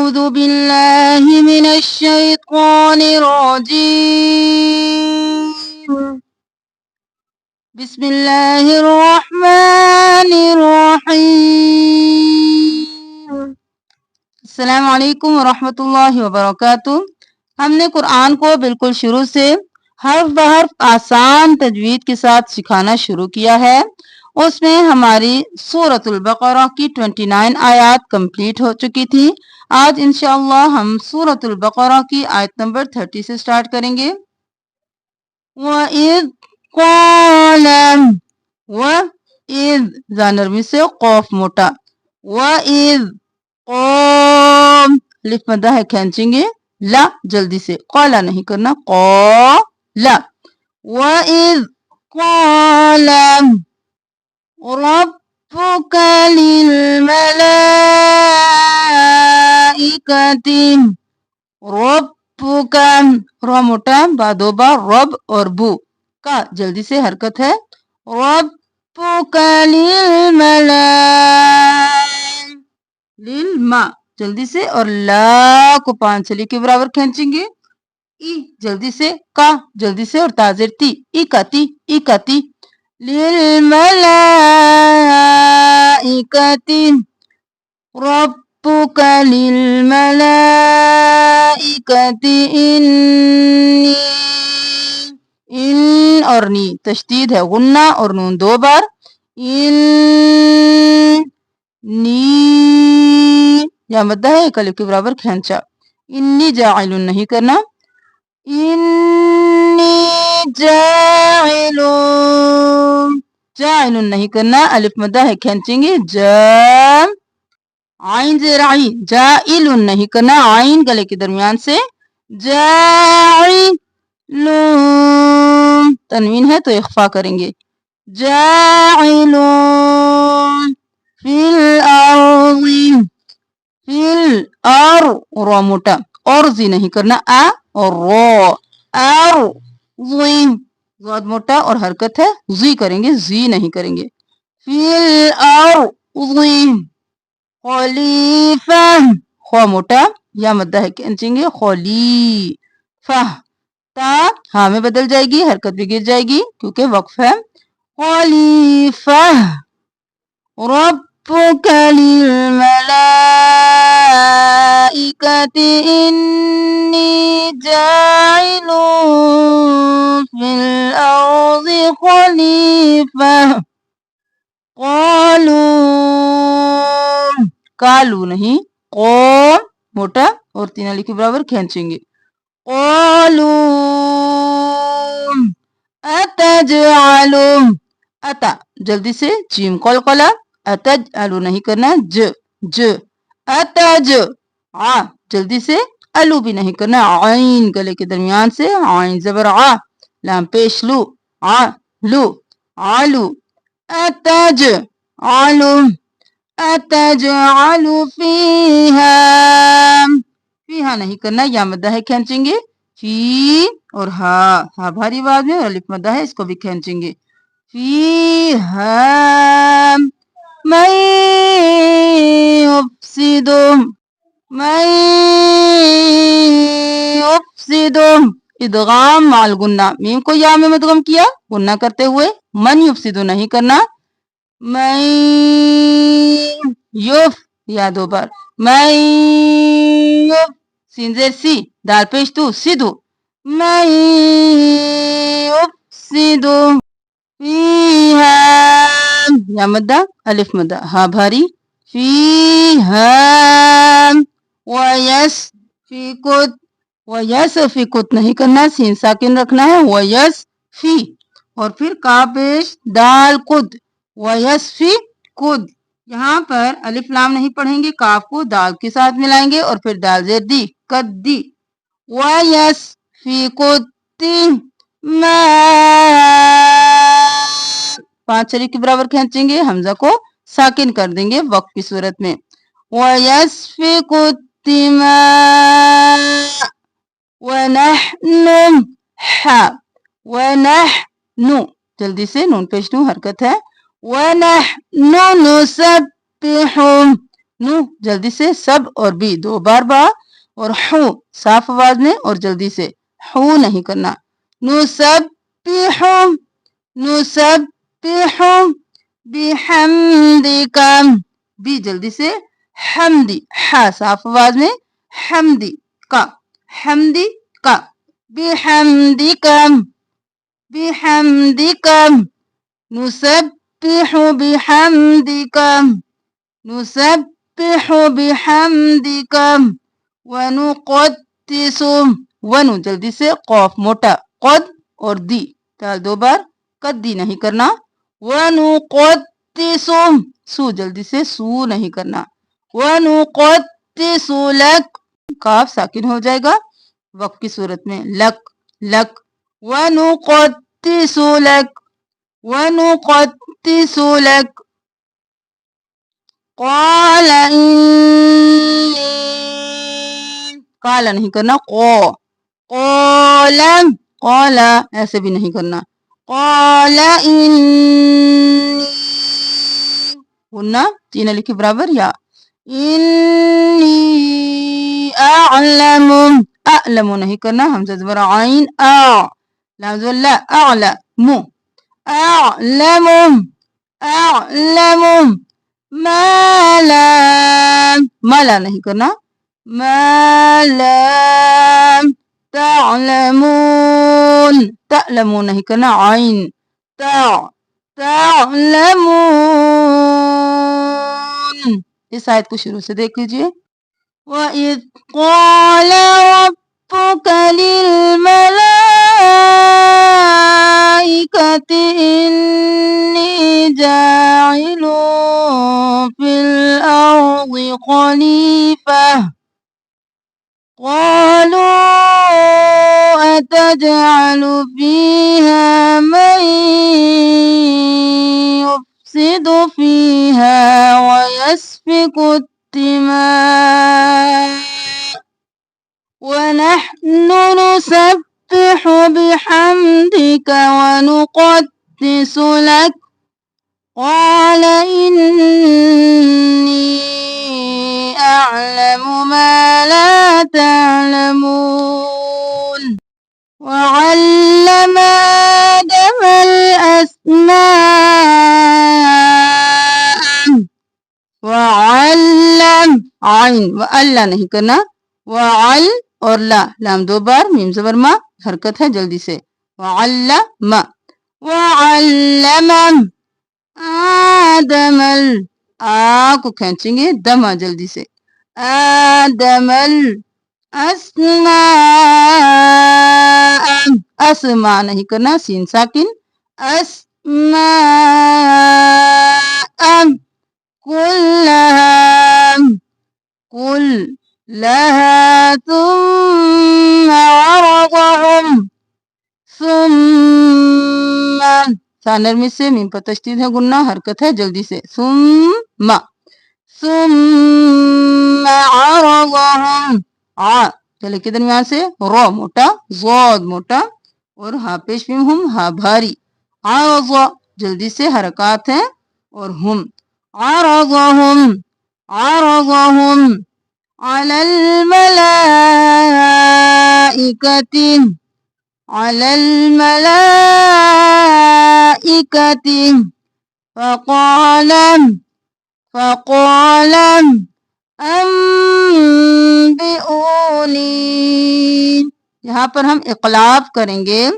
أعوذ بالله من الشيطان الرجيم بسم الله الرحمن الرحيم السلام علیکم ورحمۃ اللہ وبرکاتہ۔ ہم نے قرآن کو بالکل شروع سے حرف بحرف آسان تجوید کے ساتھ سکھانا شروع کیا ہے۔ اس میں ہماری سورۃ البقرہ کی 29 آیات کمپلیٹ ہو چکی تھی۔ آج انشاءاللہ ہم سورۃ البقرہ کی آیت نمبر 30 سے سٹارٹ کریں گے۔ وَإِذْ قَالَ وَإِذْ زانرمی سے قوف موٹا، وَإِذْ قوم لف مدہ ہے کھینچیں گے، لا جلدی سے، قالا نہیں کرنا، قالا۔ وَإِذْ قَالَ رَبُّكَ لِلْمَلَائِكَةِ رَبُّكَ را موٹا با دو بار رب اور بو کا جلدی سے حرکت ہے، رَبُّكَ لِلْمَا جلدی سے، اور لا کو 5 چلی کے برابر کھینچیں گے، ای جلدی سے، کا جلدی سے، اور تاظر تی، ای کا تی، ای کا تی، لِلْمَلَائِكَةِ رَبُّكَ لِلْمَلَائِكَةِ إِنِّي ان اور نی تشدید ہے، غنہ اور نون دو بار، نی یا مدہ ہے ایک الف کے برابر کھینچا، انی جاعل نہیں کرنا، انی جاعل نہیں کرنا، الف مدہ ہے کھینچیں گے، عین زراعی جائل نہیں کرنا، عین گلے کے درمیان سے، جاعل تنوین ہے تو اخفا کریں گے، جاعل فی الارض را موٹا، اور زی نہیں کرنا، اور رو زاد موٹا اور حرکت ہے، زی کریں گے، زی نہیں کریں گے، فی الارض خلیفہ خوا موٹا یا مدہ ہے کھینچیں گے، خلیفہ تا ہاں میں بدل جائے گی، حرکت بھی گر جائے گی کیونکہ وقف ہے، خلیفہ ربک للملائکۃ انی جاعل فی الارض خلیفہ، کالو نہیں، قوم موٹا اور 3 علی کے برابر کھینچیں گے، قولوا اتجعل اتا جلدی سے جیم قلقلہ، اتجعل نہیں کرنا، اتج جلدی سے، الو بھی نہیں کرنا، عین گلے کے درمیان سے، عین زبر لام پیش لو، علو اتجعل فیہا نہیں کرنا، یا مدہ ہے کھینچیں گے، فی اور ہا بھاری آواز میں، اور الف مدہ ہے اس کو بھی کھینچیں گے، فیہا من یفسد ادغام مع الغنہ، میم کو یا میں مدغم کیا غنہ کرتے ہوئے، من یفسد نہیں کرنا، من یف یا دو بار، من یف سین زیر سی دال پیش تو سیدو، من یفسد فیہا یا مدہ الف مدہ ہا بھاری، فیہا ویسفکت نہیں کرنا، سین ساکن رکھنا ہے، ویسفی اور پھر کا پیش دال قد، ویسفکد، یہاں پر الف لام نہیں پڑھیں گے، کاف کو دال کے ساتھ ملائیں گے اور پھر دال زیر دی، قدی، ویسفکت ما 5 چلی کے برابر کھینچیں گے، حمزہ کو ساکن کر دیں گے وقف کی صورت میں، وَيَسْفِكُ الدِّمَاءَ وَنَحْنُ جلدی سے نون پیش نو حرکت ہے، وَنَحْنُ نُسَبِّحُ نو جلدی سے سب اور بی 2 بار با اور حو صاف آواز میں اور جلدی سے حو نہیں کرنا نسبحو نسبحو بحمدک بی جلدی سے حمدی ہا صاف آواز میں حمدی کا حمدی کا بحمدک بحمدک نسبح بحمدک نسبح بحمدک ونقدس ونو جلدی سے قوف موٹا قد اور دی تال 2 بار قدی نہیں کرنا ونقدس سو جلدی سے سو نہیں کرنا ونقدس لک کاف ساکن ہو جائے گا وقف کی صورت میں لک لک ونقدس لک ونقدس لک قال قال نہیں کرنا قال قال ایسے بھی نہیں کرنا قال ہونا 3 الف کے برابر یا انی اعلم اعلم نہیں کرنا حمزہ زبر عین لام زبر لا اعلم اعلم اعلم ما لا نہیں کرنا ما لا تعلمون تعلمون نہیں کرنا عین تعلمون اس آیت کو شروع سے دیکھ لیجئے وَإِذْ قَالَ رَبُّكَ لِلْمَلَائِكَةِ إِنِّي جَاعِلٌ فِي الْأَرْضِ خَلِيفَةً قَالُوا أَتَجْعَلُ فِيهَا مَن يُفْسِدُ فِيهَا وَيَسْفِكُ الدِّمَاءَ وَنَحْنُ نُسَبِّحُ بِحَمْدِكَ وَنُقَدِّسُ لَكَ قَالَ إِنِّي أَعْلَمُ مَا لَا تَعْلَمُونَ وَعَلَّمَ آدَمَ الْأَسْمَاءَ وَعَلَّمَ عین وَأَلَّا نہیں کرنا وعل اور لا لام 2 بار میم زبر ما حرکت ہے جلدی سے وعلم وعلم آدم کو کھینچیں گے دما جلدی سے آدم الاسماء اسماء نہیں کرنا سین ساکن اسماء كلها ثم عرضهم ثم نرمی سے میم پر تشدید ہے گننا حرکت ہے جلدی سے ثم عرضهم گلے کے درمیان سے رو موٹا ضاد موٹا اور ہا پیش میم ہم ہا بھاری عرض جلدی سے حرکات ہیں اور ہم عرضهم على الملائكة فقال انبئوني یہاں پر ہم اقلاب کریں گے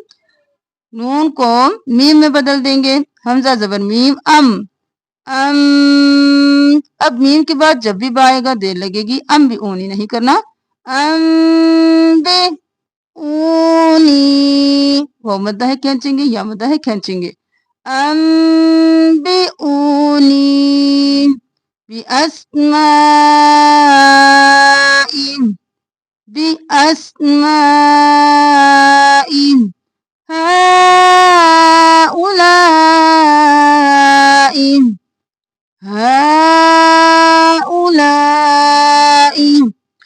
نون کو میم میں بدل دیں گے حمزہ زبر میم اب میم کے بعد جب بھی با آئے گا دیر لگے گی بھی اونی نہیں کرنا بھی اونی وہ مدہ ہے کھینچیں گے یا مدہ ہے کھینچیں گے بھی اونی بھی اسماء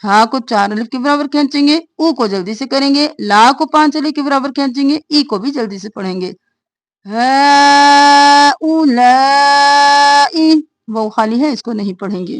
ہا کو 4 الف کے برابر کھینچیں گے او کو جلدی سے کریں گے لا کو 5 الف کے برابر کھینچیں گے ای کو بھی جلدی سے پڑھیں گے وہ خالی ہے اس کو نہیں پڑھیں گے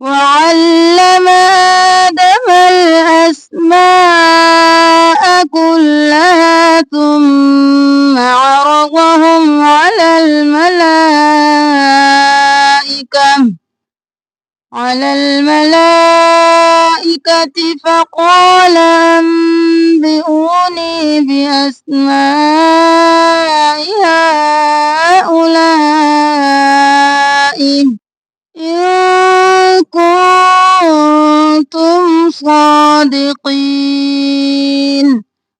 وعلم آدم الأسماء كلها ثم عرضهم على الملائكة فقال أنبئوني بأسماء هؤلاء إن كنتم صادقين।